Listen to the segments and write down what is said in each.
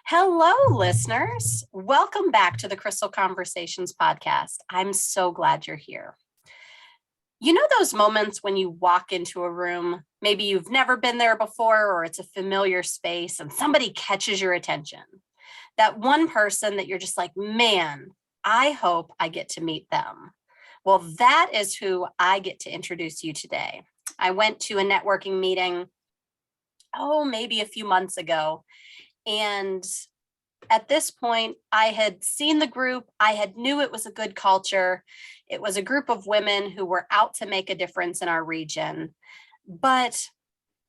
Hello, listeners. Welcome back to the Crystal Conversations podcast. I'm so glad you're here. You know those moments when you walk into a room, maybe you've never been there before, or it's a familiar space and somebody catches your attention? That one person that you're just like, man, I hope I get to meet them. Well, that is who I get to introduce you today. I went to a networking meeting, maybe a few months ago. And at this point, I had seen the group. I had knew it was a good culture. It was a group of women who were out to make a difference in our region. But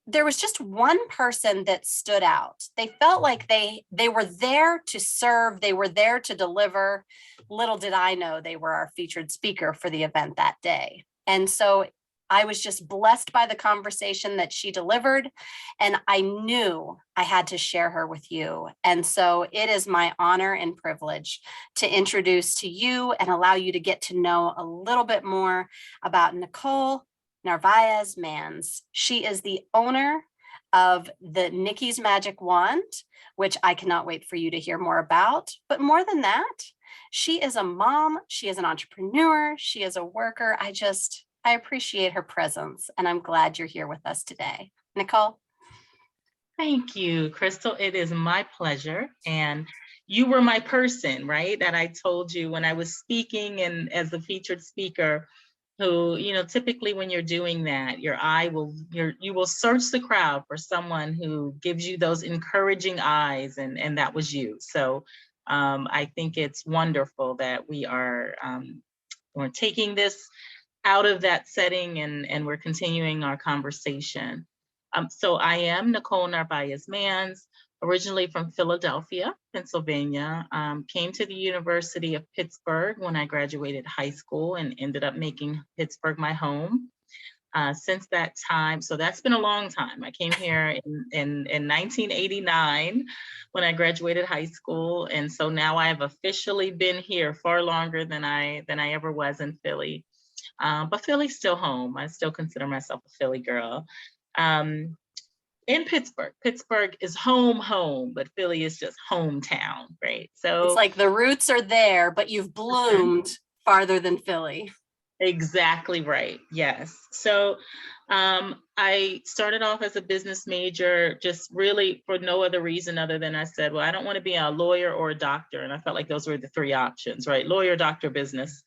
there was just one person that stood out. They felt like they were there to serve. They were there to deliver. Little did I know they were our featured speaker for the event that day. And so I was just blessed by the conversation that she delivered, and I knew I had to share her with you. And so it is my honor and privilege to introduce to you and allow you to get to know a little bit more about Nicole Narvaez Mans. She is the owner of the Nikki's Magic Wand, which I cannot wait for you to hear more about. But more than that, she is a mom, she is an entrepreneur, she is a worker. I appreciate her presence, and I'm glad you're here with us today. Nicole? Thank you, Crystal. It is my pleasure. And you were my person, right? That I told you when I was speaking and as the featured speaker, who, typically when you're doing that, you will search the crowd for someone who gives you those encouraging eyes, and that was you. So I think it's wonderful that we're taking this out of that setting and we're continuing our conversation. So I am Nicole Narvaez Mans, originally from Philadelphia, Pennsylvania, came to the University of Pittsburgh when I graduated high school and ended up making Pittsburgh my home. Since that time, so that's been a long time. I came here in 1989 when I graduated high school. And so now I have officially been here far longer than I ever was in Philly. But Philly's still home. I still consider myself a Philly girl. In Pittsburgh. Pittsburgh is home, but Philly is just hometown, right? So it's like the roots are there, but you've bloomed farther than Philly. Exactly right. Yes. So I started off as a business major, just really for no other reason other than I said, well, I don't want to be a lawyer or a doctor. And I felt like those were the three options, right? Lawyer, doctor, business.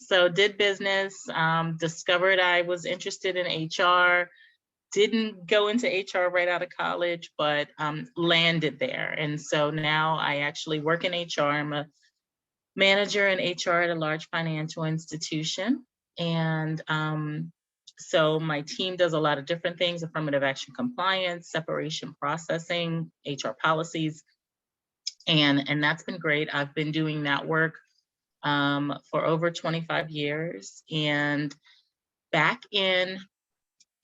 So did business, discovered I was interested in HR, didn't go into HR right out of college, but landed there. And so now I actually work in HR. I'm a manager in HR at a large financial institution. And so my team does a lot of different things: affirmative action compliance, separation processing, HR policies. And that's been great. I've been doing that work for over 25 years. And back in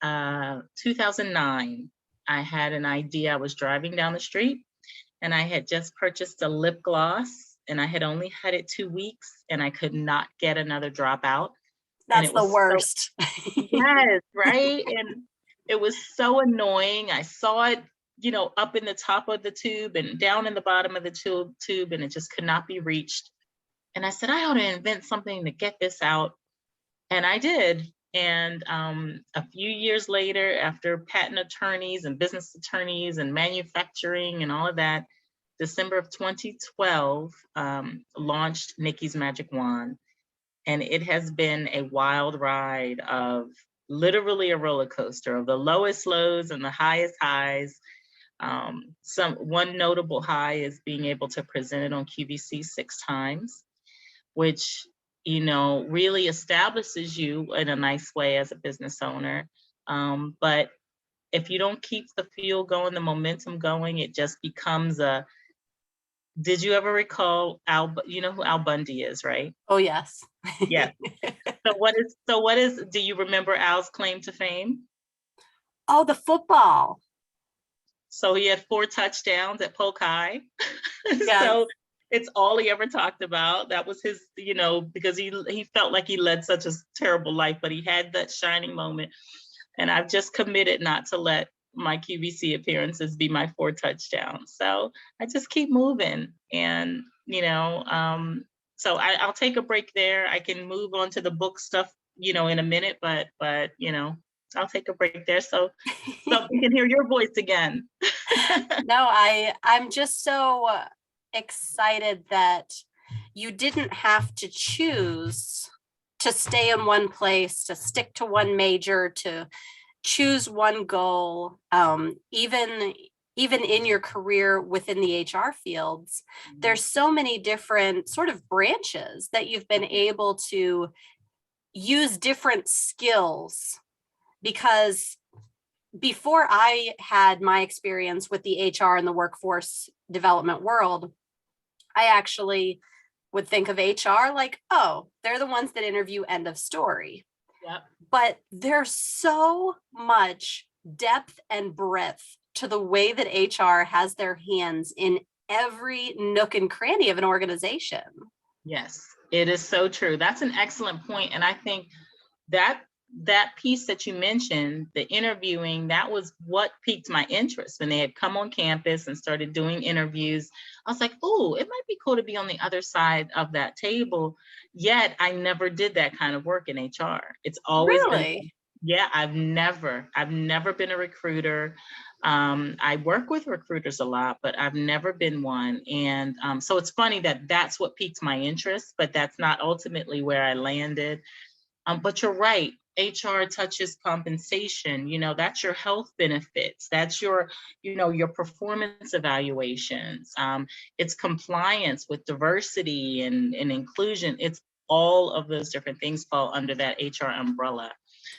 2009, I had an idea. I was driving down the street and I had just purchased a lip gloss and I had only had it 2 weeks and I could not get another drop out. That's the worst. Yes, right? And it was so annoying. I saw it, up in the top of the tube and down in the bottom of the tube, and it just could not be reached. And I said, I ought to invent something to get this out. And I did. And a few years later, after patent attorneys and business attorneys and manufacturing and all of that, December of 2012, launched Nikki's Magic Wand. And it has been a wild ride of literally a roller coaster of the lowest lows and the highest highs. One notable high is being able to present it on QVC 6 times, which really establishes you in a nice way as a business owner. But if you don't keep the fuel going, the momentum going, it just becomes did you ever recall you know who Al Bundy is, right? Oh, yes. Yeah. Do you remember Al's claim to fame? Oh, the football. So he had 4 touchdowns at Polk High. Yes. So it's all he ever talked about. That was his, because he felt like he led such a terrible life, but he had that shining moment. And I've just committed not to let my QVC appearances be my 4 touchdowns. So I just keep moving. And, so I'll take a break there. I can move on to the book stuff, in a minute, but, I'll take a break there. So we can hear your voice again. No, I'm just so excited that you didn't have to choose to stay in one place, to stick to one major, to choose one goal. Even in your career within the HR fields, there's so many different sort of branches that you've been able to use different skills. Because before I had my experience with the HR and the workforce development world, I actually would think of HR like, oh, they're the ones that interview, end of story. Yep. But there's so much depth and breadth to the way that HR has their hands in every nook and cranny of an organization. Yes, it is so true. That's an excellent point. And I think that piece that you mentioned, the interviewing, that was what piqued my interest when they had come on campus and started doing interviews. I was like, oh, it might be cool to be on the other side of that table. Yet I never did that kind of work in HR. It's always been, yeah, I've never been a recruiter. I work with recruiters a lot, but I've never been one. And so it's funny that that's what piqued my interest, but that's not ultimately where I landed. But you're right. HR touches compensation, that's your health benefits, that's your, your performance evaluations. It's compliance with diversity and inclusion. It's all of those different things fall under that HR umbrella.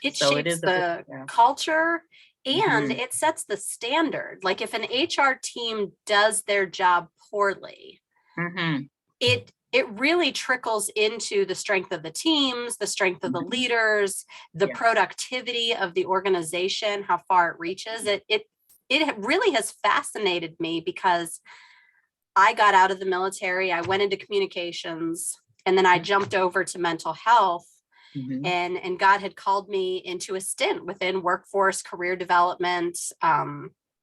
It shapes the culture and it sets the standard. Like if an HR team does their job poorly, it really trickles into the strength of the teams, the strength of the leaders, the productivity of the organization, how far it reaches. It really has fascinated me because I got out of the military, I went into communications, and then I jumped over to mental health. And God had called me into a stint within workforce career development,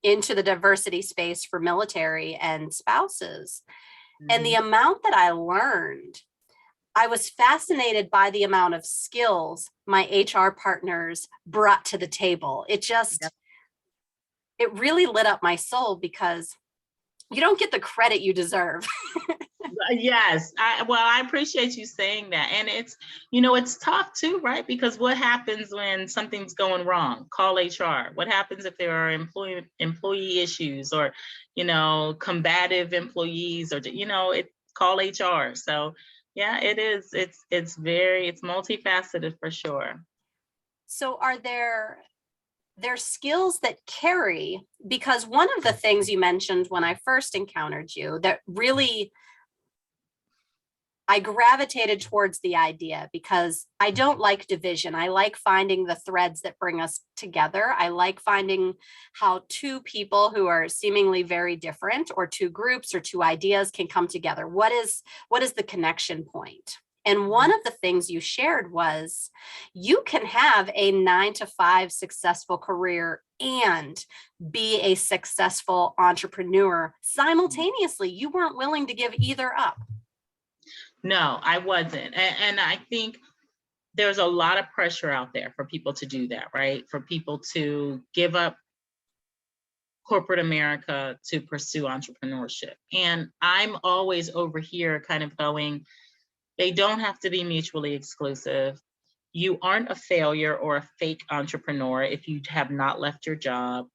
into the diversity space for military and spouses. And the amount that I learned, I was fascinated by the amount of skills my HR partners brought to the table. It really lit up my soul because you don't get the credit you deserve. Yes. I appreciate you saying that. And it's, it's tough too, right? Because what happens when something's going wrong? Call HR. What happens if there are employee issues or, combative employees or, call HR. So yeah, it is. It's multifaceted for sure. So are there skills that carry? Because one of the things you mentioned when I first encountered you that really I gravitated towards the idea because I don't like division. I like finding the threads that bring us together. I like finding how two people who are seemingly very different or two groups or two ideas can come together. What is the connection point? And one of the things you shared was you can have a 9-to-5 successful career and be a successful entrepreneur simultaneously. You weren't willing to give either up. No, I wasn't. And I think there's a lot of pressure out there for people to do that, right? For people to give up corporate America to pursue entrepreneurship. And I'm always over here kind of going, they don't have to be mutually exclusive. You aren't a failure or a fake entrepreneur if you have not left your job.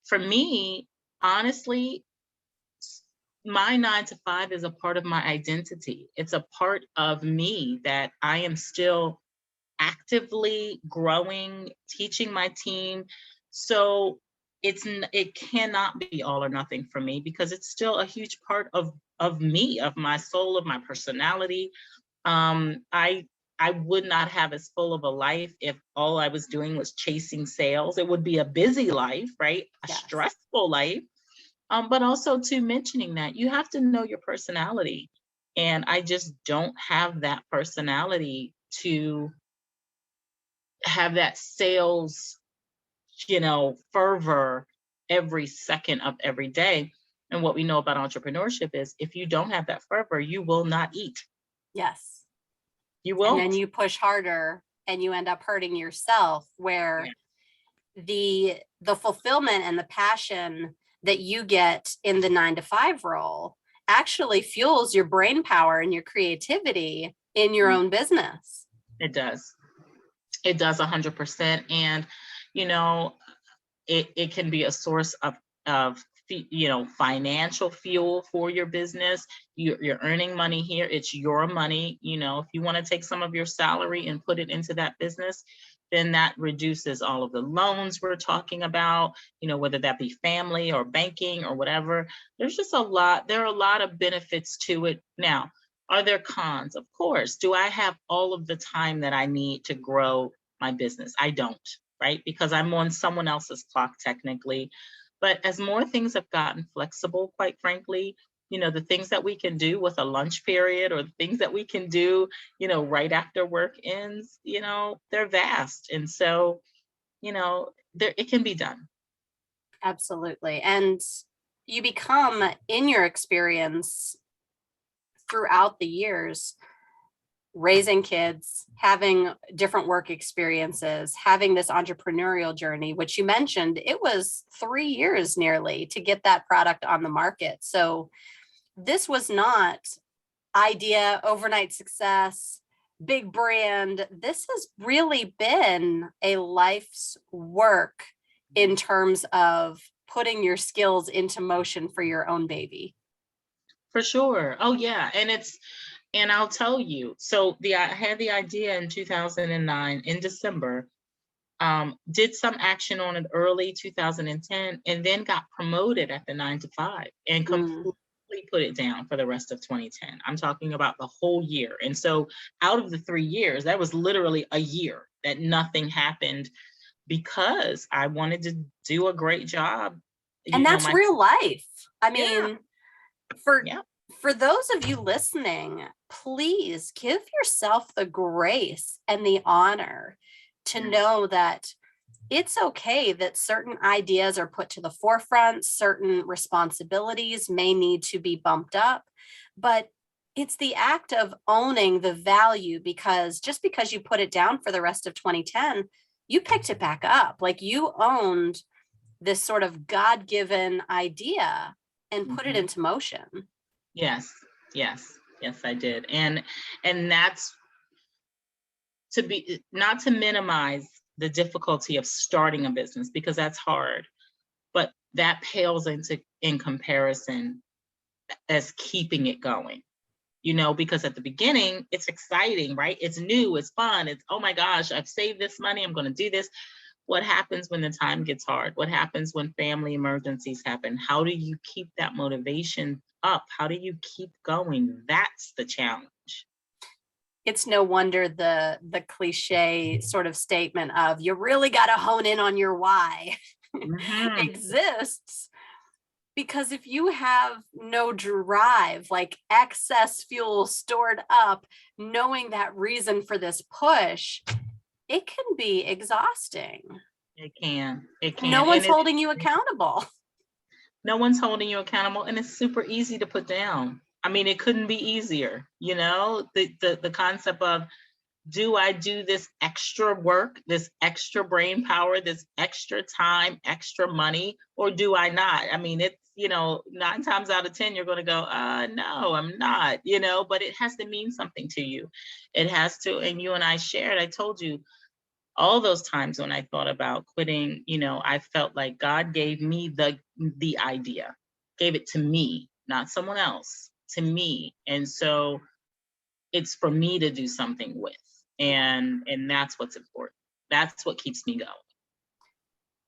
For me, honestly, my 9-to-5 is a part of my identity. It's a part of me that I am still actively growing, teaching my team. So it cannot be all or nothing for me because it's still a huge part of me, of my soul, of my personality. I would not have as full of a life if all I was doing was chasing sales. It would be a busy life, right? A stressful life. But also too, mentioning that you have to know your personality. And I just don't have that personality to have that sales fervor every second of every day. And what we know about entrepreneurship is if you don't have that fervor, you will not eat. Yes. You And won't. then you push harder and you end up hurting yourself, where the fulfillment and the passion that you get in the 9-to-5 role actually fuels your brain power and your creativity in your own business. It does. It does 100%. And, it can be a source of financial fuel for your business. You're earning money here. It's your money. If you want to take some of your salary and put it into that business, then that reduces all of the loans we're talking about, whether that be family or banking or whatever. There are a lot of benefits to it. Now, are there cons? Of course. Do I have all of the time that I need to grow my business? I don't, right? Because I'm on someone else's clock technically. But as more things have gotten flexible, quite frankly, the things that we can do with a lunch period or the things that we can do, right after work ends, they're vast. And so, it can be done. Absolutely. And you become, in your experience throughout the years, raising kids, having different work experiences, having this entrepreneurial journey, which you mentioned, it was 3 years nearly to get that product on the market. So this was not idea, overnight success, big brand. This has really been a life's work in terms of putting your skills into motion for your own baby. For sure. Oh yeah. And I'll tell you, so I had the idea in 2009 in December, did some action on it early 2010, and then got promoted at the 9-to-5 and completely put it down for the rest of 2010. I'm talking about the whole year. And so out of the 3 years, that was literally a year that nothing happened because I wanted to do a great job. And that's real life. I mean, yeah. For those of you listening, please give yourself the grace and the honor to know that it's okay that certain ideas are put to the forefront, certain responsibilities may need to be bumped up, but it's the act of owning the value, because just because you put it down for the rest of 2010, you picked it back up. Like, you owned this sort of God-given idea and put it into motion. Yes, I did. And that's not to minimize the difficulty of starting a business, because that's hard, but that pales in comparison as keeping it going, because at the beginning it's exciting, right? It's new, it's fun. It's, oh my gosh, I've saved this money, I'm going to do this. What happens when the time gets hard? What happens when family emergencies happen? How do you keep that motivation up? How do you keep going? That's the challenge. It's no wonder the cliche sort of statement of you really got to hone in on your why exists, because if you have no drive, like excess fuel stored up, knowing that reason for this push, it can be exhausting. It can. No one's holding you accountable. No one's holding you accountable, and it's super easy to put down. I mean, it couldn't be easier, the concept of, do I do this extra work, this extra brain power, this extra time, extra money, or do I not? I mean, it's, 9 times out of 10, you're going to go, no, I'm not, but it has to mean something to you. It has to. And you and I shared, I told you, all those times when I thought about quitting, I felt like God gave me the idea, gave it to me, not someone else, to me. And so it's for me to do something with. And that's what's important. That's what keeps me going.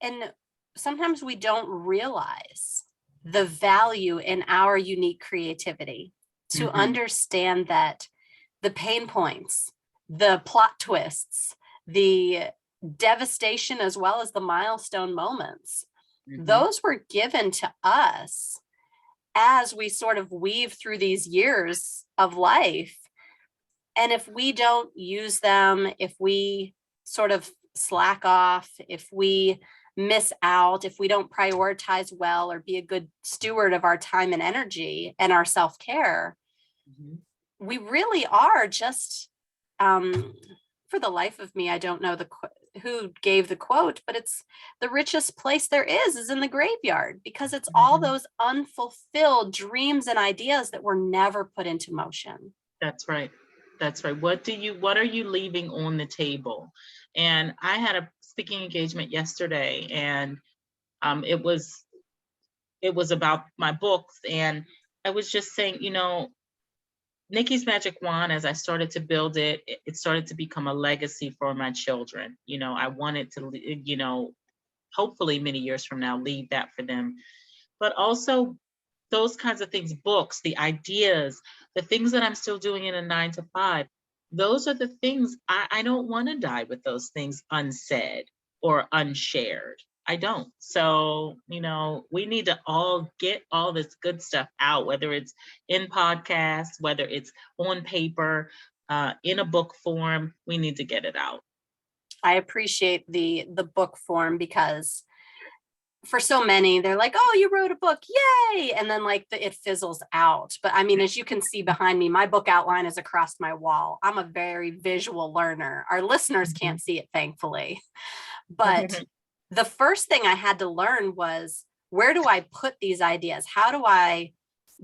And sometimes we don't realize the value in our unique creativity, to understand that the pain points, the plot twists, the devastation, as well as the milestone moments, those were given to us as we sort of weave through these years of life. And if we don't use them, if we sort of slack off, if we miss out, if we don't prioritize well or be a good steward of our time and energy and our self-care, we really are just, for the life of me, I don't know who gave the quote, but it's the richest place there is in the graveyard, because it's all those unfulfilled dreams and ideas that were never put into motion. That's right. That's right. What are you leaving on the table? And I had a speaking engagement yesterday, and it was about my books, and I was just saying, Nikki's Magic Wand, as I started to build it, it started to become a legacy for my children. I wanted to, hopefully many years from now, leave that for them. But also those kinds of things, books, the ideas, the things that I'm still doing in a 9 to 5, those are the things I don't want to die with those things unsaid or unshared. I don't. So, we need to all get all this good stuff out, whether it's in podcasts, whether it's on paper, in a book form, we need to get it out. I appreciate the book form, because for so many, they're like, oh, you wrote a book, yay. And then it fizzles out. But I mean, as you can see behind me, my book outline is across my wall. I'm a very visual learner. Our listeners can't see it, thankfully. But the first thing I had to learn was, where do I put these ideas? How do I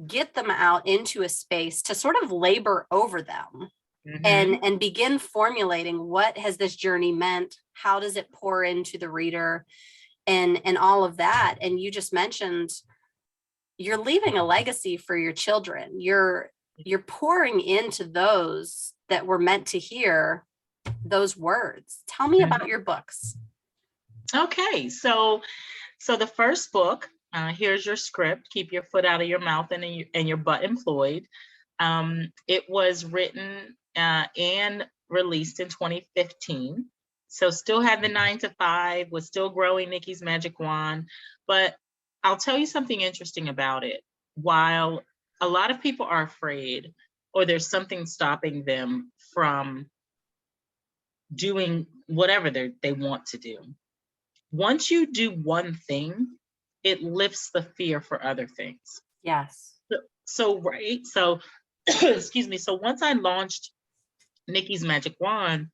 get them out into a space to sort of labor over them and begin formulating, what has this journey meant? How does it pour into the reader? And all of that. And you just mentioned, you're leaving a legacy for your children. You're pouring into those that were meant to hear those words. Tell me about your books. Okay, so the first book, here's your script, Keep Your Foot Out of Your Mouth and Your Butt Employed. It was written and released in 2015. So still had the 9 to 5, was still growing Nikki's Magic Wand. But I'll tell you something interesting about it. While a lot of people are afraid, or there's something stopping them from doing whatever they want to do, once you do one thing, it lifts the fear for other things. Yes. So right. So, excuse me. So once I launched Nikki's Magic Wand,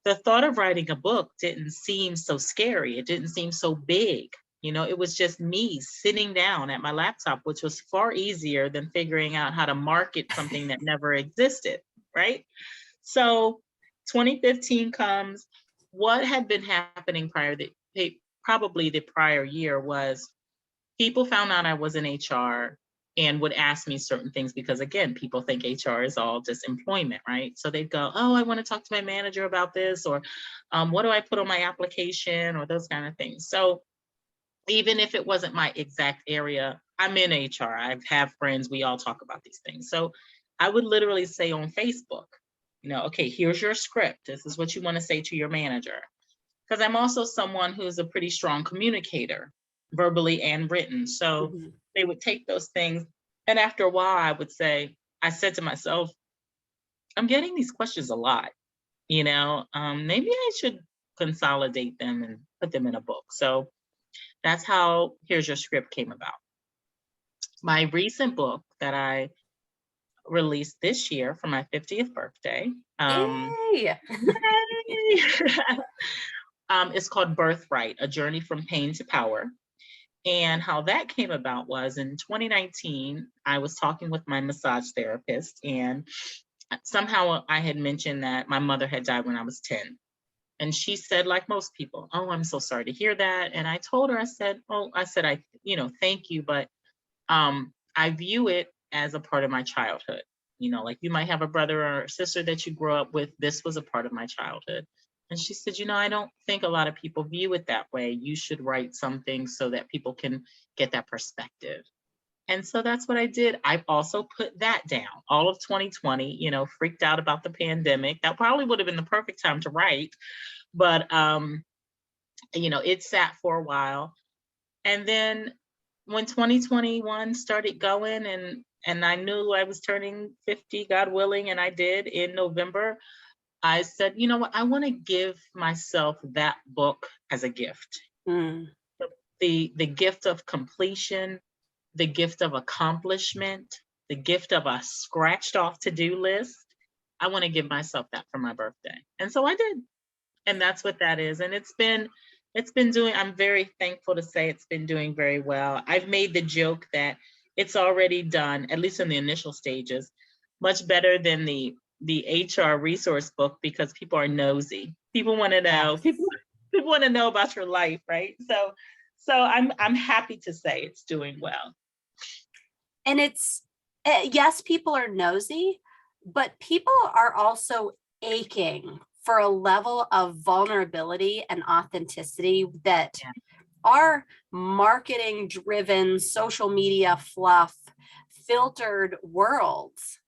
the thought of writing a book didn't seem so scary. It didn't seem so big. It was just me sitting down at my laptop, which was far easier than figuring out how to market something that never existed, right? So 2015 comes. What had been happening probably the prior year was, people found out I was in HR and would ask me certain things, because again, people think HR is all just employment, right? So they'd go, oh, I want to talk to my manager about this, or what do I put on my application, or those kind of things. So even if it wasn't my exact area, I'm in HR. I have friends, we all talk about these things. So I would literally say on Facebook, okay, here's your script. This is what you want to say to your manager. Because I'm also someone who's a pretty strong communicator, verbally and written. So they would take those things. And after a while, I said to myself, I'm getting these questions a lot, maybe I should consolidate them and put them in a book. So that's how Here's Your Script came about. My recent book that I released this year for my 50th birthday. Yay! It's called Birthright, A Journey from Pain to Power. And how that came about was, in 2019, I was talking with my massage therapist, and somehow I had mentioned that my mother had died when I was 10. And she said, like most people, oh, I'm so sorry to hear that. And I told her, I said, thank you, but I view it as a part of my childhood. Like you might have a brother or a sister that you grew up with. This was a part of my childhood. And she said, I don't think a lot of people view it that way. You should write something so that people can get that perspective. And so that's what I did. I've also put that down. All of 2020, freaked out about the pandemic. That probably would have been the perfect time to write. But, it sat for a while. And then when 2021 started going, and I knew I was turning 50, God willing, and I did in November, I said, you know what, I want to give myself that book as a gift. Mm. The gift of completion, the gift of accomplishment, the gift of a scratched off to-do list. I want to give myself that for my birthday. And so I did. And that's what that is. And it's been doing, I'm very thankful to say it's been doing very well. I've made the joke that it's already done, at least in the initial stages, much better than the HR resource book, because people are nosy. People want to know, Yes. people want to know about your life, right? So I'm happy to say it's doing well. And it's, yes, people are nosy, but people are also aching for a level of vulnerability and authenticity that Yeah. our marketing driven social media fluff filtered worlds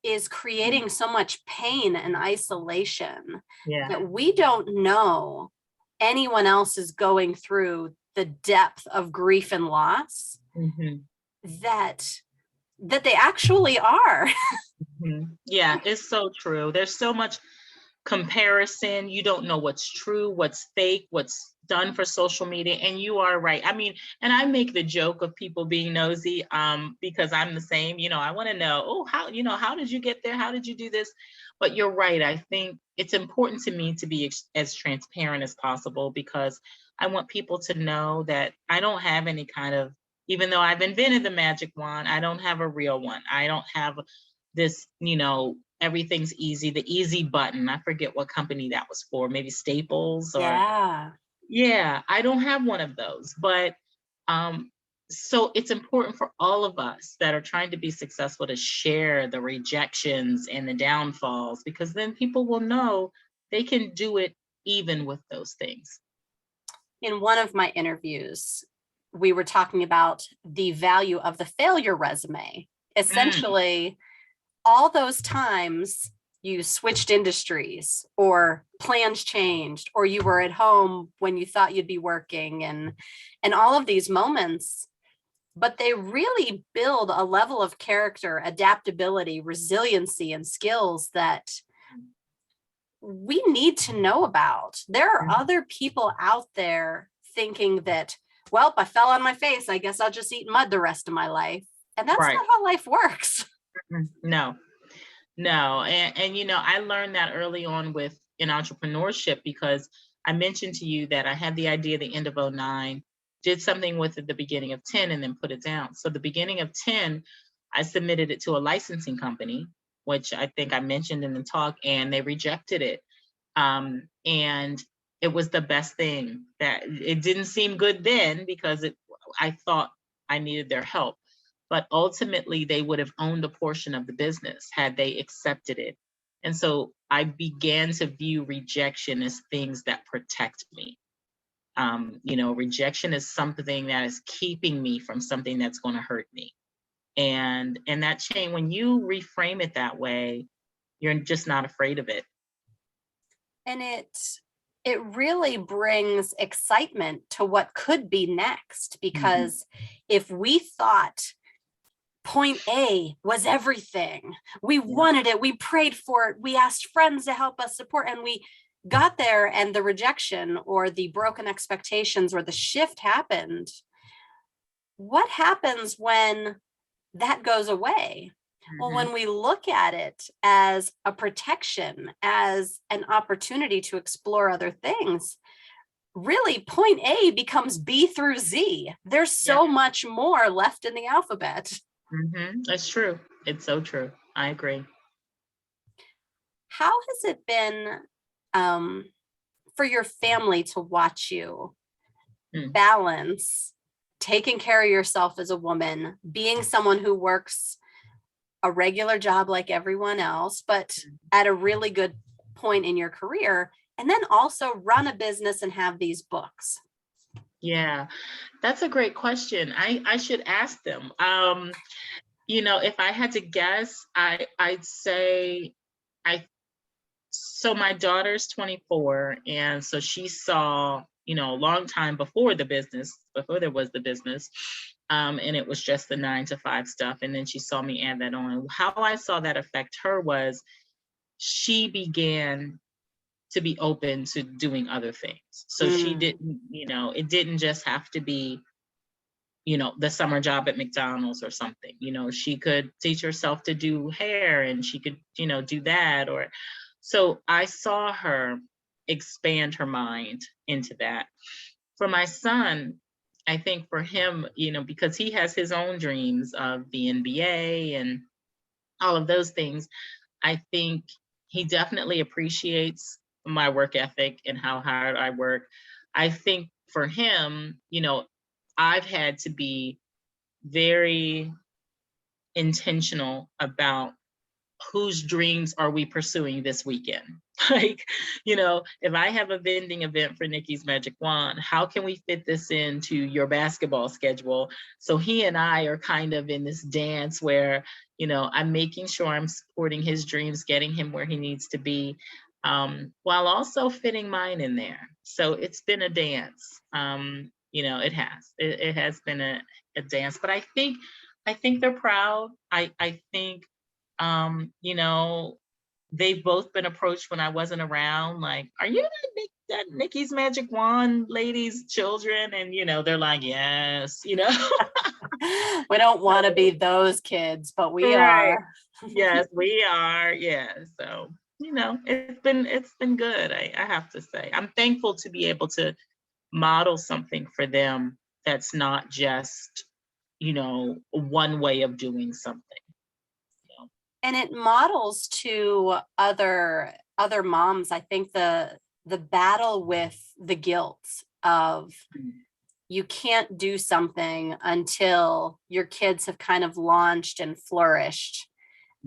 is creating so much pain and isolation Yeah. that we don't know anyone else is going through the depth of grief and loss Mhm. that they actually are. Mhm. Yeah, it's so true. There's so much comparison. You don't know what's true, what's fake, what's done for social media. And you are right. I mean, and I make the joke of people being nosy, because I'm the same. I want to know, oh, how did you get there? How did you do this? But you're right. I think it's important to me to be as transparent as possible, because I want people to know that I don't have any kind of, even though I've invented the magic wand, I don't have a real one. I don't have this, everything's easy, the easy button. I forget what company that was for, maybe Staples or, Yeah. yeah, I don't have one of those. But so it's important for all of us that are trying to be successful to share the rejections and the downfalls, because then people will know they can do it even with those things. In one of my interviews, we were talking about the value of the failure resume. Essentially, all those times you switched industries or plans changed or you were at home when you thought you'd be working, and all of these moments, but they really build a level of character, adaptability, resiliency, and skills that we need to know about. There are other people out there thinking that, well, I fell on my face, I guess I'll just eat mud the rest of my life. And that's Right. not how life works. No. And I learned that early on in entrepreneurship, because I mentioned to you that I had the idea at the end of 2009, did something with it at the beginning of 10, and then put it down. So the beginning of 10, I submitted it to a licensing company, which I think I mentioned in the talk, and they rejected it. And it was the best thing. That it didn't seem good then, because I thought I needed their help. But ultimately, they would have owned a portion of the business had they accepted it. And so I began to view rejection as things that protect me. Rejection is something that is keeping me from something that's going to hurt me. And that change, when you reframe it that way, you're just not afraid of it. And it really brings excitement to what could be next, because if we thought point A was everything, we wanted it, we prayed for it, we asked friends to help us support, and we got there and the rejection or the broken expectations or the shift happened. What happens when that goes away? Well, when we look at it as a protection, as an opportunity to explore other things, really point A becomes B through Z. There's so much more left in the alphabet. That's true. It's so true. I agree. How has it been for your family to watch you balance taking care of yourself as a woman, being someone who works a regular job like everyone else, but at a really good point in your career, and then also run a business and have these books? Yeah, that's a great question. I should ask them. If I had to guess, I'd say so my daughter's 24, and so she saw, a long time before there was the business, and it was just the 9 to 5 stuff. And then she saw me add that on. How I saw that affect her was she began to be open to doing other things. So she didn't, it didn't just have to be, the summer job at McDonald's or something. She could teach herself to do hair, and she could, do that. Or so I saw her expand her mind into that. For my son, I think for him, because he has his own dreams of the NBA and all of those things, I think he definitely appreciates my work ethic and how hard I work. I think for him, I've had to be very intentional about whose dreams are we pursuing this weekend. Like, if I have a vending event for Nikki's Magic Wand, how can we fit this into your basketball schedule? So he and I are kind of in this dance where, I'm making sure I'm supporting his dreams, getting him where he needs to be, while also fitting mine in there. So it's been a dance. It has been a dance, but I think they're proud. I think, they've both been approached when I wasn't around, like, are you that Nikki's Magic Wand lady's children? And, they're like, yes, We don't want to be those kids, but we right. are. Yes, we are. Yeah. So, it's been good. I have to say, I'm thankful to be able to model something for them that's not just, one way of doing something. And it models to other moms, I think, the battle with the guilt of you can't do something until your kids have kind of launched and flourished.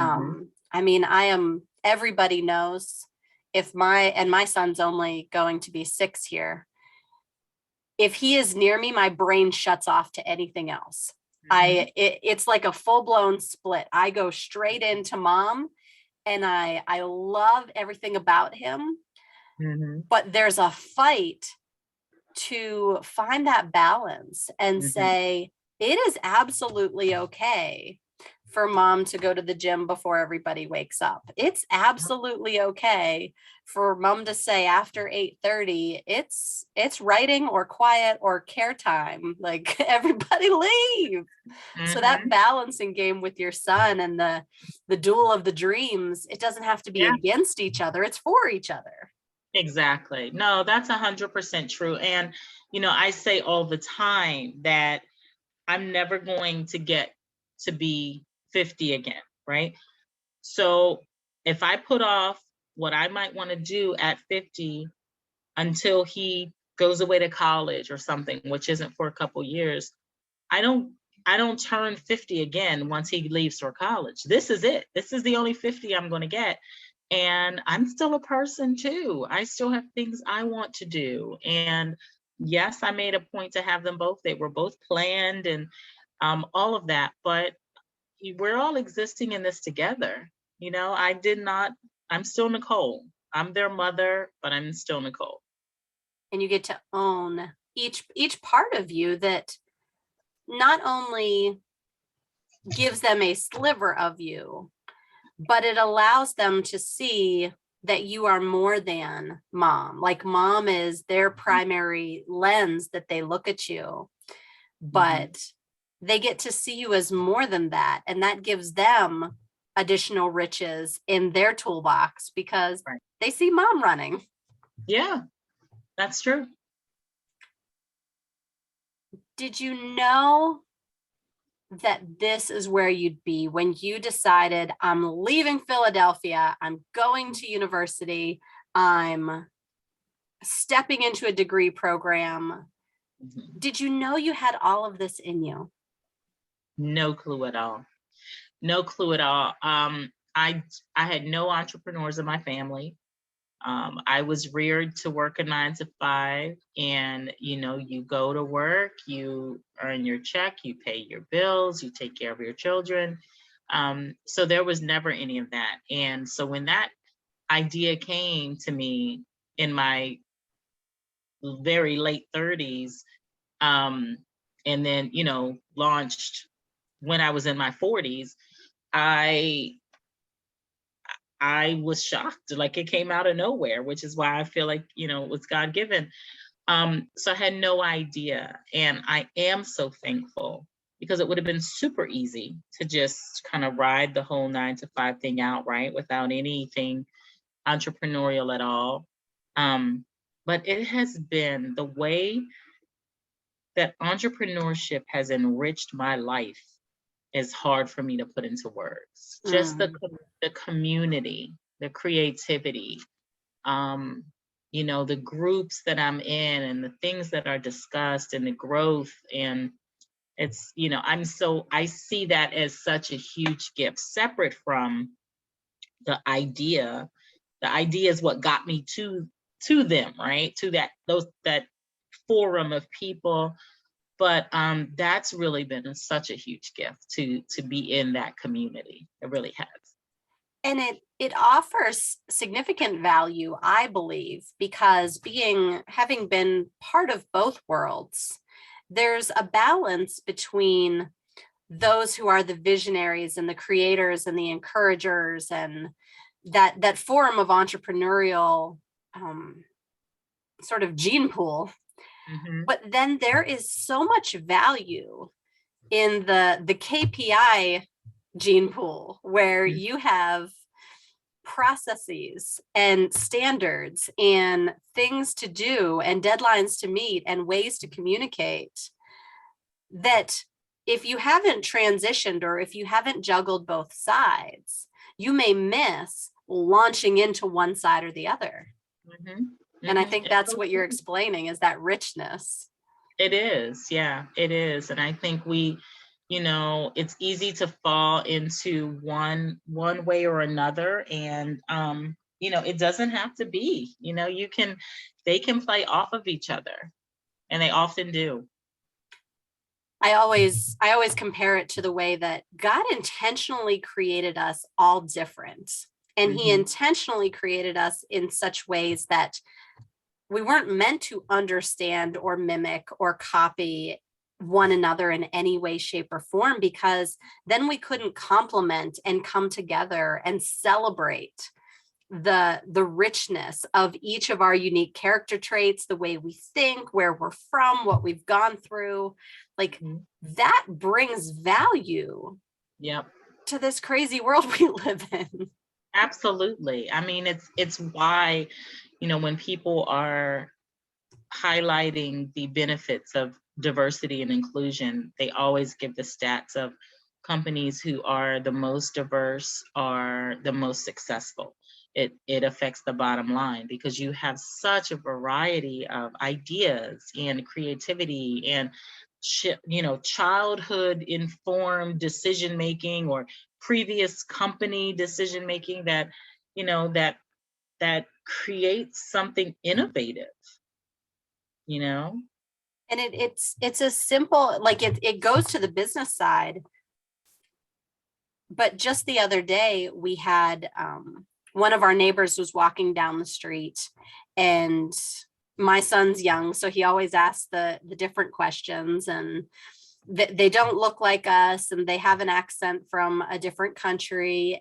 I mean, everybody knows my son's only going to be 6 here. If he is near me, my brain shuts off to anything else. It's like a full-blown split. I go straight into mom, and I love everything about him, but there's a fight to find that balance and say, it is absolutely okay for mom to go to the gym before everybody wakes up. It's absolutely okay for mom to say after 8:30, it's writing or quiet or care time, like everybody leave. So that balancing game with your son and the duel of the dreams, it doesn't have to be against each other, it's for each other. Exactly. No, that's 100% true. And, I say all the time that I'm never going to get to be 50 again, right? So if I put off what I might want to do at 50 until he goes away to college or something, which isn't for a couple years, I don't turn 50 again once he leaves for college. This is it. This is the only 50 I'm going to get. And I'm still a person too. I still have things I want to do. And yes, I made a point to have them both. They were both planned and all of that. But we're all existing in this together. I'm still Nicole. I'm their mother, but I'm still Nicole. And you get to own each part of you that not only gives them a sliver of you, but it allows them to see that you are more than mom. Like mom is their primary lens that they look at you, but they get to see you as more than that. And that gives them additional riches in their toolbox because they see mom running. Yeah, that's true. Did you know that this is where you'd be when you decided, I'm leaving Philadelphia, I'm going to university, I'm stepping into a degree program? Did you know you had all of this in you? No clue at all. No clue at all. I had no entrepreneurs in my family. I was reared to work a 9 to 5, and you go to work, you earn your check, you pay your bills, you take care of your children. So there was never any of that. And so when that idea came to me in my very late 30s, and then launched when I was in my 40s, I I was shocked, like it came out of nowhere, which is why I feel like, it was God-given. So I had no idea. And I am so thankful, because it would have been super easy to just kind of ride the whole 9 to 5 thing out, right? Without anything entrepreneurial at all. But it has been the way that entrepreneurship has enriched my life is hard for me to put into words. Just Mm. the community, the creativity, the groups that I'm in and the things that are discussed and the growth. And it's, I see that as such a huge gift, separate from the idea. The idea is what got me to them, right? To that forum of people. But that's really been such a huge gift to be in that community. It really has. And it offers significant value, I believe, because having been part of both worlds, there's a balance between those who are the visionaries and the creators and the encouragers, and that forum of entrepreneurial sort of gene pool. Mm-hmm. But then there is so much value in the KPI gene pool, where Mm-hmm. you have processes and standards and things to do and deadlines to meet and ways to communicate, that if you haven't transitioned or if you haven't juggled both sides, you may miss launching into one side or the other. Mm-hmm. And I Mm-hmm. think It's that's so what you're true. explaining, is that richness. It is, yeah, it is. And I think it's easy to fall into one way or another. And it doesn't have to be, they can play off of each other. And they often do. I always compare it to the way that God intentionally created us all different. And he Mm-hmm. intentionally created us in such ways that we weren't meant to understand or mimic or copy one another in any way, shape, or form, because then we couldn't complement and come together and celebrate the richness of each of our unique character traits, the way we think, where we're from, what we've gone through. Like, Mm-hmm. that brings value Yep. to this crazy world we live in. Absolutely. I mean, it's why, when people are highlighting the benefits of diversity and inclusion, they always give the stats of companies who are the most diverse are the most successful. It affects the bottom line, because you have such a variety of ideas and creativity and childhood informed decision making, or previous company decision making, that that creates something innovative. And it's a simple, like, it goes to the business side. But just the other day, we had one of our neighbors was walking down the street, and my son's young, so he always asks the different questions, and they don't look like us, and they have an accent from a different country,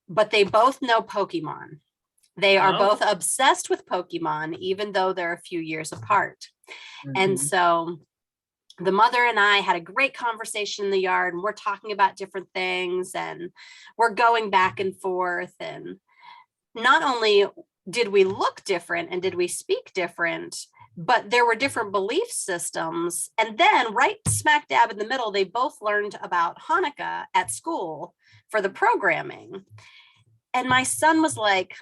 but they both know Pokemon. They are Oh. both obsessed with Pokemon, even though they're a few years apart. And Mhm. so the mother and I had a great conversation in the yard, and we're talking about different things, and we're going back and forth. And not only did we look different and did we speak different, but there were different belief systems. And then right smack dab in the middle, they both learned about Hanukkah at school for the programming. And my son was like,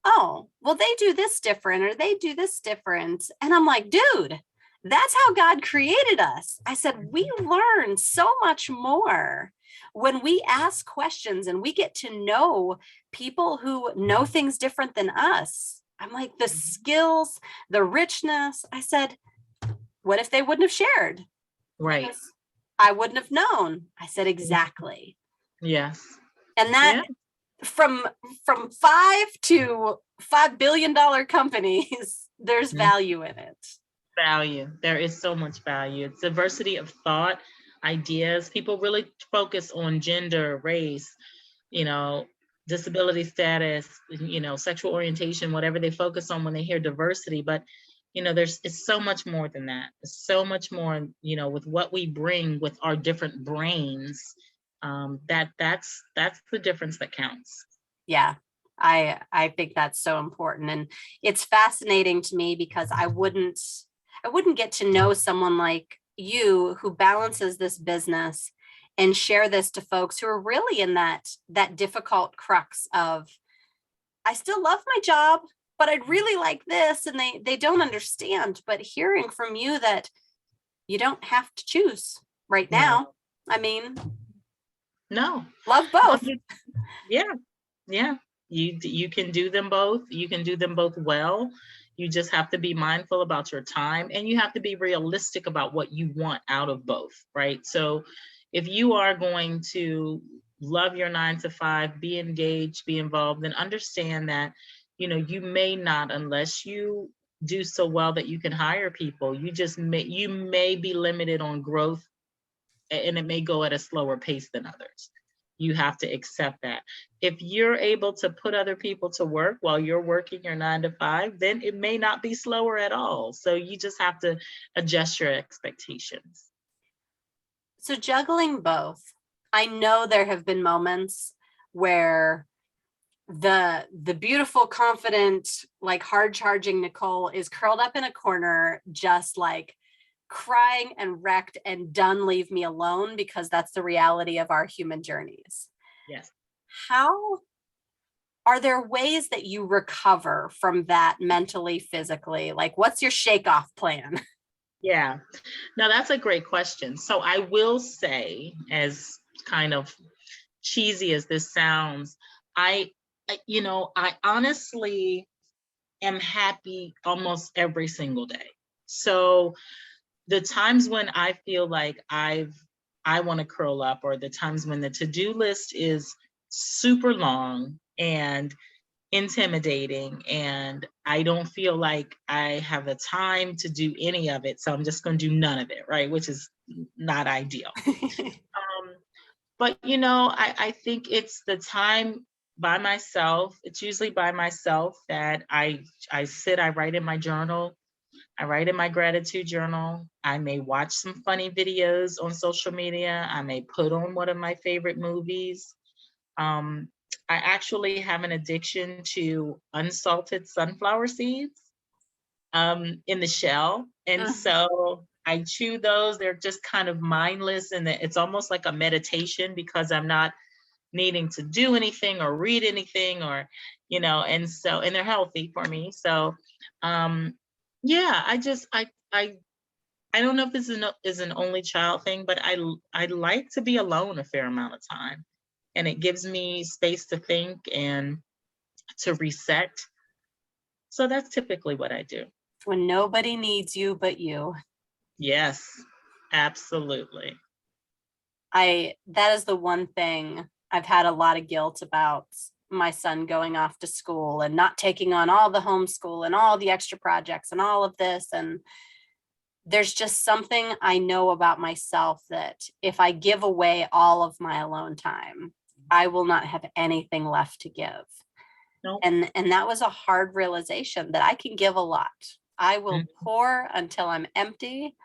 oh, well, they do this different, or they do this different. And I'm like, dude, that's how God created us. I said, we learn so much more when we ask questions and we get to know people who know things different than us. I'm like, the skills, the richness. I said, what if they wouldn't have shared? Right. Because I wouldn't have known. I said, exactly. Yes. And that, Yeah. from $5 billion companies, there's Mhm. value in it. Value. There is so much value. It's diversity of thought, ideas. People really focus on gender, race, disability status, sexual orientation, whatever they focus on when they hear diversity. But, it's so much more than that. It's so much more, with what we bring with our different brains, that's the difference that counts. Yeah, I think that's so important. And it's fascinating to me because I wouldn't get to know someone like you who balances this business and share this to folks who are really in that difficult crux of, I still love my job, but I'd really like this, and they don't understand. But hearing from you that you don't have to choose right now. I mean, no, love both. Yeah. You can do them both. You can do them both well. You just have to be mindful about your time, and you have to be realistic about what you want out of both, right? So if you are going to love your 9 to 5, be engaged, be involved, then understand that, you may not, unless you do so well that you can hire people, you may be limited on growth, and it may go at a slower pace than others. You have to accept that. If you're able to put other people to work while you're working your 9 to 5, then it may not be slower at all. So you just have to adjust your expectations. So juggling both, I know there have been moments where the beautiful, confident, like hard charging Nicole is curled up in a corner, just like crying and wrecked and done, leave me alone, because that's the reality of our human journeys. Yes. How are there ways that you recover from that mentally, physically? Like, what's your shake off plan? Yeah, no, that's a great question. So I will say, as kind of cheesy as this sounds, I honestly am happy almost every single day. So the times when I feel like I want to curl up, or the times when the to-do list is super long and intimidating and I don't feel like I have the time to do any of it, so I'm just going to do none of it, right? Which is not ideal. But I think it's the time by myself. It's usually by myself that I sit, I write in my journal. I write in my gratitude journal. I may watch some funny videos on social media. I may put on one of my favorite movies. I actually have an addiction to unsalted sunflower seeds in the shell. And so I chew those. They're just kind of mindless, and it's almost like a meditation because I'm not needing to do anything or read anything, or, and they're healthy for me. So yeah, I don't know if this is an only child thing, but I like to be alone a fair amount of time. And it gives me space to think and to reset. So that's typically what I do. When nobody needs you but you. Yes, absolutely. That is the one thing I've had a lot of guilt about, my son going off to school and not taking on all the homeschool and all the extra projects and all of this. And there's just something I know about myself that if I give away all of my alone time, I will not have anything left to give. Nope. And that was a hard realization, that I can give a lot. I will pour until I'm empty.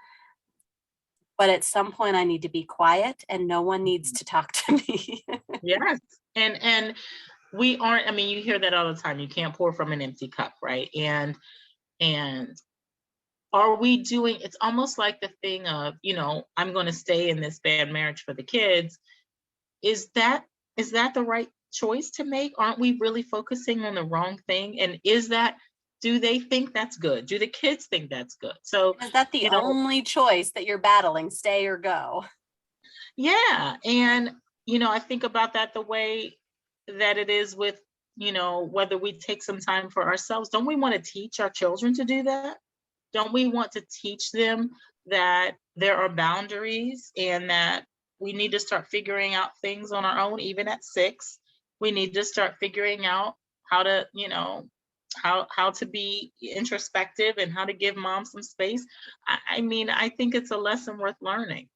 But at some point I need to be quiet and no one needs to talk to me. Yes. And we aren't, you hear that all the time. You can't pour from an empty cup, right? And are we doing, it's almost like the thing of, I'm going to stay in this bad marriage for the kids. Is that the right choice to make? Aren't we really focusing on the wrong thing? And do they think that's good? Do the kids think that's good? So is that the only choice that you're battling, stay or go? Yeah. And, I think about that the way that it is with, whether we take some time for ourselves. Don't we want to teach our children to do that? Don't we want to teach them that there are boundaries and that we need to start figuring out things on our own, even at 6? We need to start figuring out how to, how to be introspective and how to give mom some space. I think it's a lesson worth learning.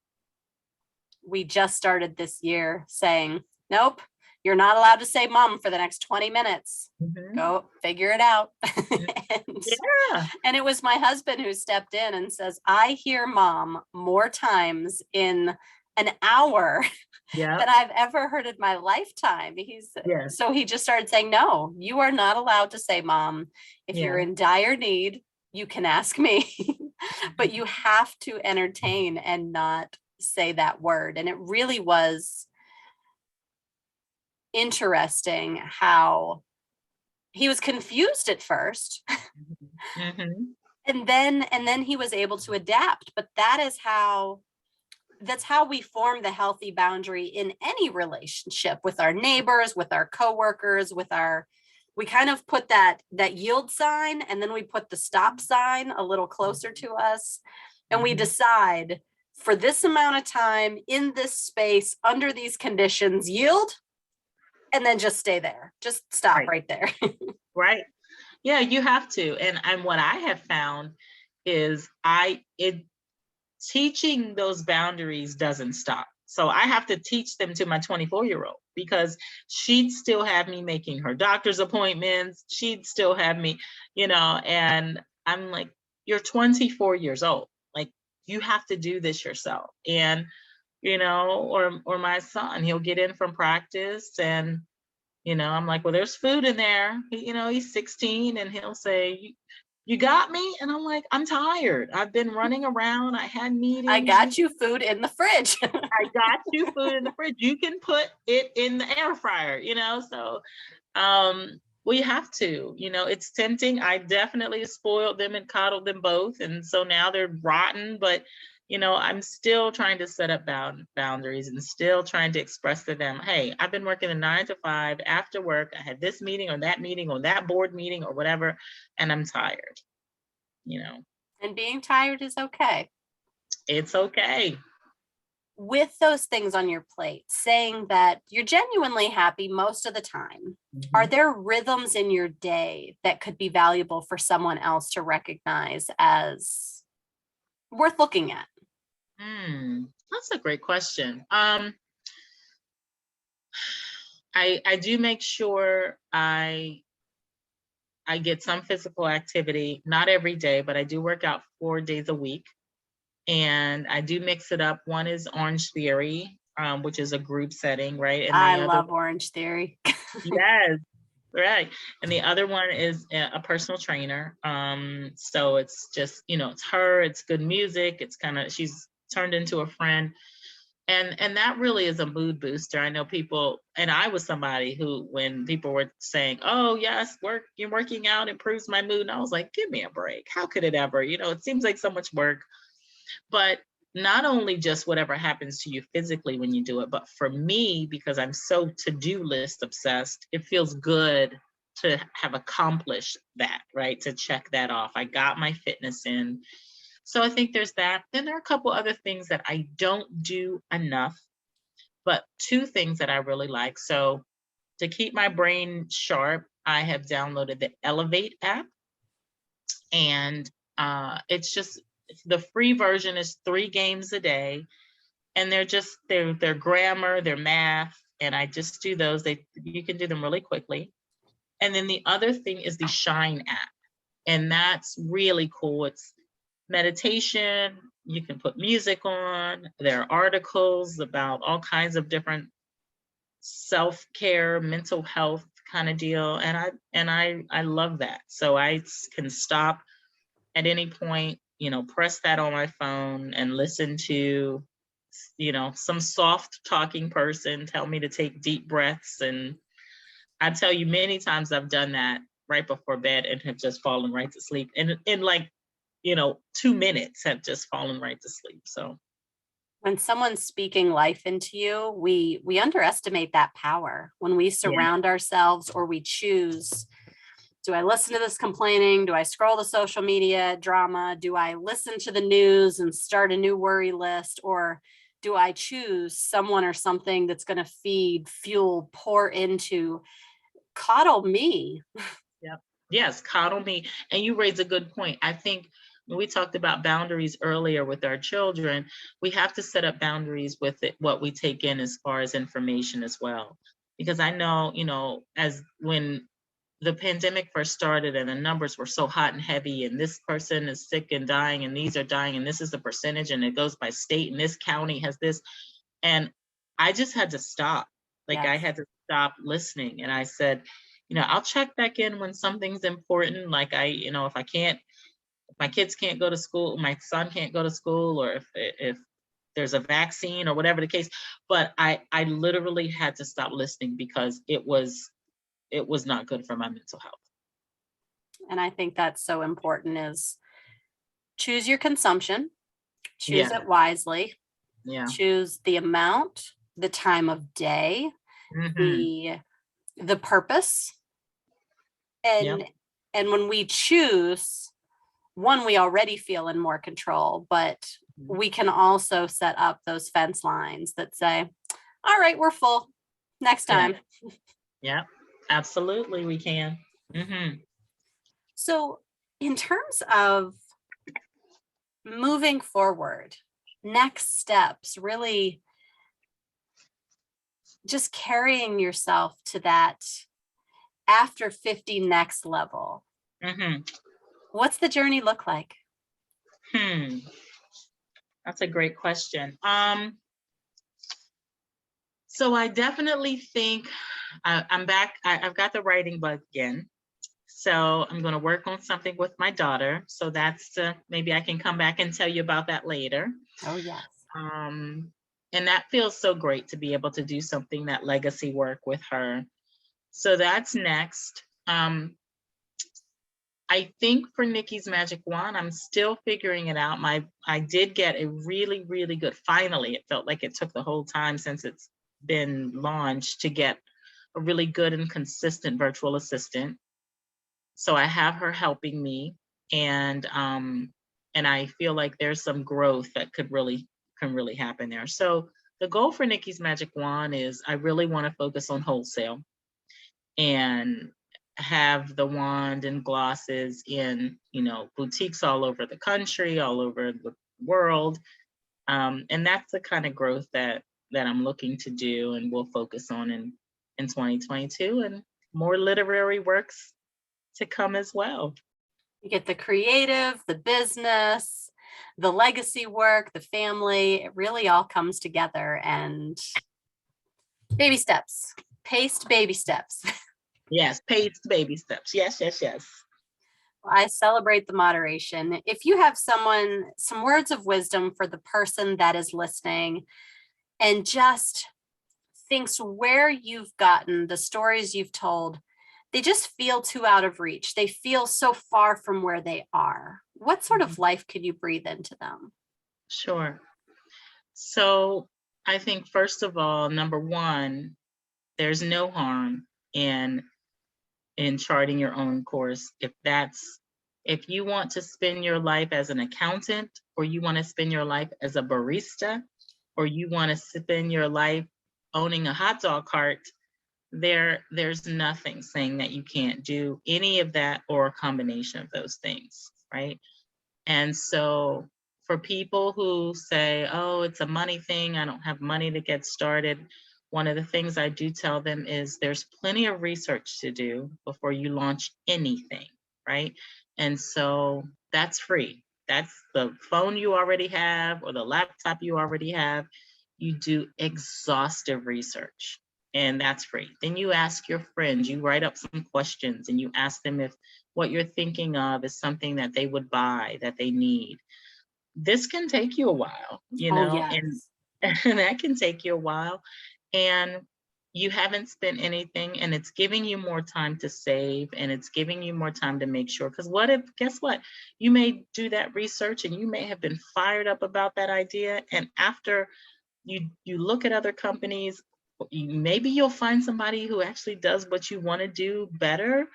We just started this year saying, nope, you're not allowed to say mom for the next 20 minutes. Mhm. Go figure it out. Yeah. And it was my husband who stepped in and says, I hear mom more times in an hour Yeah. than I've ever heard in my lifetime. Yes. So he just started saying, no, you are not allowed to say mom. If you're Yeah. in dire need, you can ask me, but you have to entertain and not say that word. And it really was interesting how he was confused at first. Mhm. And then he was able to adapt. But that's how we form the healthy boundary in any relationship, with our neighbors, with our coworkers, we kind of put that yield sign, and then we put the stop sign a little closer to us, and we Mhm. decide, for this amount of time in this space under these conditions, yield, and then just stay there. Just stop right there. Right. Yeah, you have to. And what I have found is teaching those boundaries doesn't stop. So I have to teach them to my 24-year-old, because she'd still have me making her doctor's appointments. She'd still have me, and I'm like, you're 24 years old. Like, you have to do this yourself. And, or my son, he'll get in from practice, and I'm like, well, there's food in there. He's 16, and he'll say, you got me? And I'm like, I'm tired. I've been running around. I had meetings. I got you food in the fridge. I got you food in the fridge. You can put it in the air fryer, So we have to, it's tempting. I definitely spoiled them and coddled them both. And so now they're rotten, but I'm still trying to set up boundaries, and still trying to express to them, hey, I've been working a 9 to 5 after work. I had this meeting or that board meeting or whatever, and I'm tired, And being tired is okay. It's okay. With those things on your plate, saying that you're genuinely happy most of the time, are there rhythms in your day that could be valuable for someone else to recognize as worth looking at? That's a great question. I do make sure I get some physical activity, not every day, but I do work out 4 days a week. And I do mix it up. One is Orange Theory, which is a group setting, right? And I love Orange Theory. Yes, right. And the other one is a personal trainer. So it's just, it's her, it's good music. It's she's turned into a friend. And that really is a mood booster. I know people, and I was somebody who, when people were saying, oh yes, you're working out improves my mood. And I was like, give me a break. How could it ever? It seems like so much work. But not only just whatever happens to you physically when you do it, but for me, because I'm so to-do list obsessed, it feels good to have accomplished that, right? To check that off. I got my fitness in. So I think there's that. Then there are a couple other things that I don't do enough, but 2 things that I really like. So to keep my brain sharp, I have downloaded the Elevate app, and it's just, the free version is 3 games a day, and they're grammar, they're math, and I just do those. You can do them really quickly. And then the other thing is the Shine app, and that's really cool. It's meditation. You can put music on. There are articles about all kinds of different self-care, mental health kind of deal, and I love that. So I can stop at any point, press that on my phone and listen to, some soft talking person tell me to take deep breaths. And I tell you, many times I've done that right before bed and have just fallen right to sleep. And in like, 2 minutes have just fallen right to sleep. So When someone's speaking life into you, we underestimate that power. When we surround ourselves, or we choose, do I listen to this complaining? Do I scroll the social media drama? Do I listen to the news and start a new worry list? Or do I choose someone or something that's going to feed, fuel, pour into, coddle me? yeah. Yes, coddle me. And you raise a good point. I think when we talked about boundaries earlier with our children, we have to set up boundaries with what we take in as far as information as well. because I know, as when the pandemic first started and the numbers were so hot and heavy, and this person is sick and dying, and these are dying, and this is the percentage, and it goes by state, and this county has this. And I just had to stop. Like, I Yes. had to stop listening. And I said, I'll check back in when something's important. Like, if I can't, if my kids can't go to school, my son can't go to school, or if there's a vaccine or whatever the case. But I literally had to stop listening because it was not good for my mental health. And I think that's so important, is choose your consumption, choose Yeah. it wisely, Yeah. choose the amount, the time of day, Mhm. the purpose. Yep. And when we choose, one, we already feel in more control, but Mhm. we can also set up those fence lines that say, all right, we're full. Next time. Correct. Yep. Absolutely, we can. Mhm. So, in terms of moving forward, next steps, really just carrying yourself to that after 50 next level. Mhm. What's the journey look like? That's a great question. So I definitely think I'm back. I've got the writing bug again. So I'm going to work on something with my daughter. So that's maybe I can come back and tell you about that later. Oh, yes. And that feels so great to be able to do something, that legacy work with her. So that's next. I think for Nikki's Magic Wand, I'm still figuring it out. I did get a really, really good, finally, it felt like it took the whole time since it's been launched to get a really good and consistent virtual assistant. So I have her helping me, and I feel like there's some growth that can really happen there. So the goal for Nikki's Magic Wand is I really want to focus on wholesale and have the wand and glosses in, boutiques all over the country, all over the world. And that's the kind of growth that I'm looking to do and will focus on in 2022, and more literary works to come as well. You get the creative, the business, the legacy work, the family. It really all comes together, and baby steps, paced baby steps. Yes, paced baby steps. Yes, yes, yes. I celebrate the moderation. If you have some words of wisdom for the person that is listening and just thinks where you've gotten, the stories you've told, they just feel too out of reach. They feel so far from where they are. What sort of life could you breathe into them? Sure. So I think, first of all, number one, there's no harm in charting your own course. If you want to spend your life as an accountant, or you want to spend your life as a barista, or you want to spend your life owning a hot dog cart, there's nothing saying that you can't do any of that or a combination of those things, right? And so for people who say, oh, it's a money thing, I don't have money to get started, one of the things I do tell them is there's plenty of research to do before you launch anything, right? And so that's free. That's the phone you already have or the laptop you already have. You do exhaustive research, and that's free. Then you ask your friends, you write up some questions, and you ask them if what you're thinking of is something that they would buy, that they need. This can take you a while, Oh, and yes. that can take you a while. And you haven't spent anything, and it's giving you more time to save, and it's giving you more time to make sure. Because guess what? You may do that research and you may have been fired up about that idea. And after you look at other companies, maybe you'll find somebody who actually does what you want to do better.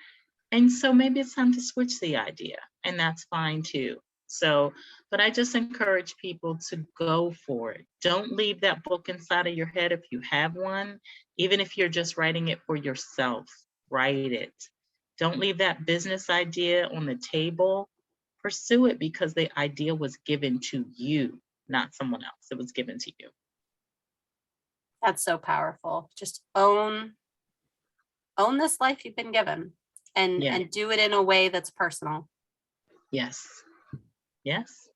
And so maybe it's time to switch the idea, and that's fine too. So, but I just encourage people to go for it. Don't leave that book inside of your head if you have one, even if you're just writing it for yourself, write it. Don't leave that business idea on the table. Pursue it, because the idea was given to you, not someone else. It was given to you. That's so powerful. Just own own this life you've been given and do it in a way that's personal. Yes. Yes.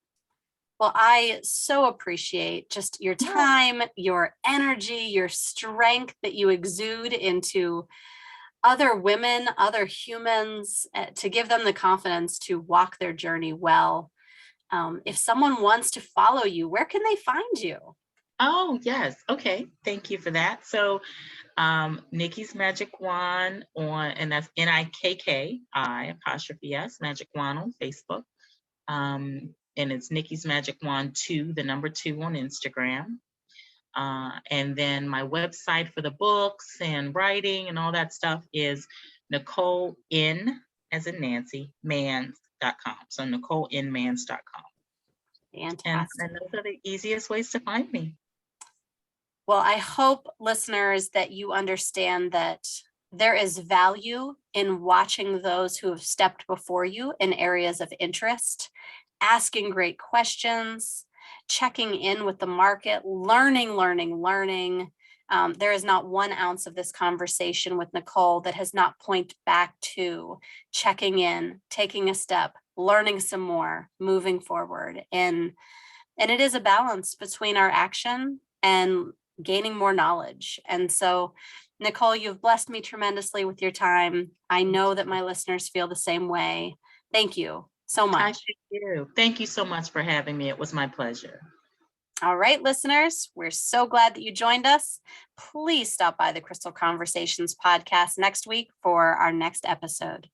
Well, I so appreciate just your time, your energy, your strength that you exude into other women, other humans, to give them the confidence to walk their journey well. If someone wants to follow you, where can they find you? Oh, yes. Okay. Thank you for that. So Nikki's Magic Wand and that's Nikki apostrophe S, Magic Wand on Facebook. And it's Nikki's Magic Wand 2, the number 2 on Instagram. And then my website for the books and writing and all that stuff is Nicole in, as in Nancy, mans.com. So NicoleInMans.com. Fantastic. And those are the easiest ways to find me. Well, I hope, listeners, that you understand that there is value in watching those who have stepped before you in areas of interest, asking great questions, checking in with the market, learning. There is not 1 ounce of this conversation with Nicole that has not pointed back to checking in, taking a step, learning some more, moving forward. And it is a balance between our action and gaining more knowledge. And so, Nicole, you've blessed me tremendously with your time. I know that my listeners feel the same way. Thank you so much. Thank you. Thank you so much for having me. It was my pleasure. All right, listeners, we're so glad that you joined us. Please stop by the Crystal Conversations podcast next week for our next episode.